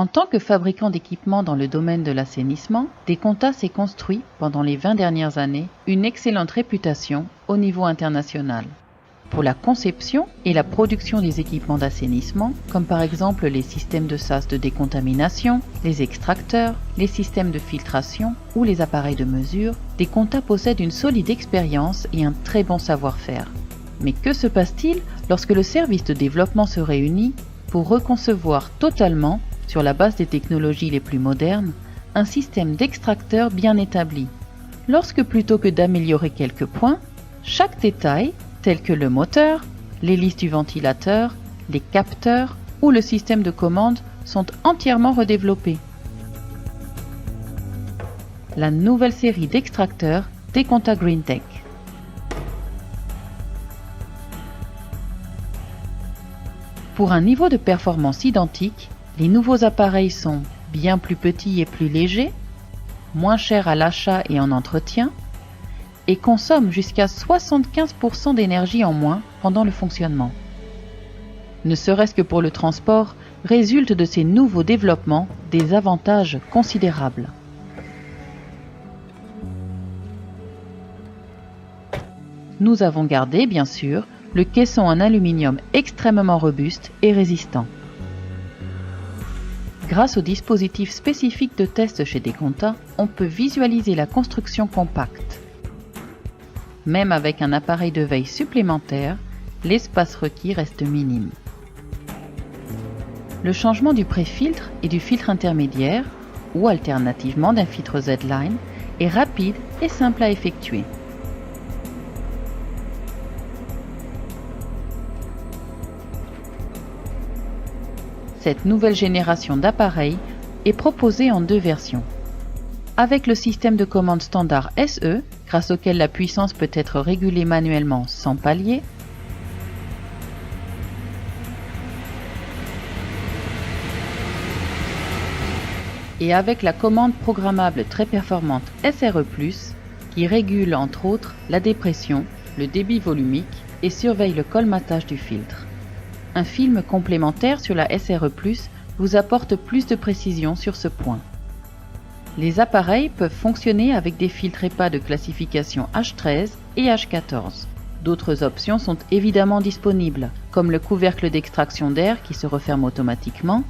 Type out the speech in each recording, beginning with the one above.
En tant que fabricant d'équipements dans le domaine de l'assainissement, Deconta s'est construit, pendant les 20 dernières années, une excellente réputation au niveau international. Pour la conception et la production des équipements d'assainissement, comme par exemple les systèmes de sas de décontamination, les extracteurs, les systèmes de filtration ou les appareils de mesure, Deconta possède une solide expérience et un très bon savoir-faire. Mais que se passe-t-il lorsque le service de développement se réunit pour reconcevoir totalement, sur la base des technologies les plus modernes, un système d'extracteurs bien établi? Lorsque plutôt que d'améliorer quelques points, chaque détail, tel que le moteur, l'hélice du ventilateur, les capteurs ou le système de commande sont entièrement redéveloppés. La nouvelle série d'extracteurs Deconta GreenTech. Pour un niveau de performance identique, les nouveaux appareils sont bien plus petits et plus légers, moins chers à l'achat et en entretien, et consomment jusqu'à 75% d'énergie en moins pendant le fonctionnement. Ne serait-ce que pour le transport, résultent de ces nouveaux développements des avantages considérables. Nous avons gardé, bien sûr, le caisson en aluminium extrêmement robuste et résistant. Grâce au dispositif spécifique de test chez Deconta, on peut visualiser la construction compacte. Même avec un appareil de veille supplémentaire, l'espace requis reste minime. Le changement du pré-filtre et du filtre intermédiaire, ou alternativement d'un filtre Z-Line, est rapide et simple à effectuer. Cette nouvelle génération d'appareils est proposée en deux versions. Avec le système de commande standard SE, grâce auquel la puissance peut être régulée manuellement sans palier, et avec la commande programmable très performante SRE+, qui régule entre autres la dépression, le débit volumique et surveille le colmatage du filtre. Un film complémentaire sur la SRE+, vous apporte plus de précision sur ce point. Les appareils peuvent fonctionner avec des filtres EPA de classification H13 et H14. D'autres options sont évidemment disponibles, comme le couvercle d'extraction d'air qui se referme automatiquement,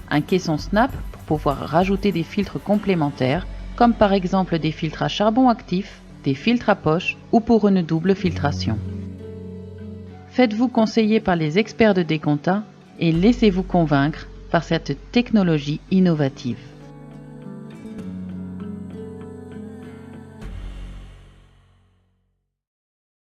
un caisson snap pour pouvoir rajouter des filtres complémentaires, comme par exemple des filtres à charbon actif, des filtres à poche ou pour une double filtration. Faites-vous conseiller par les experts de Deconta et laissez-vous convaincre par cette technologie innovative.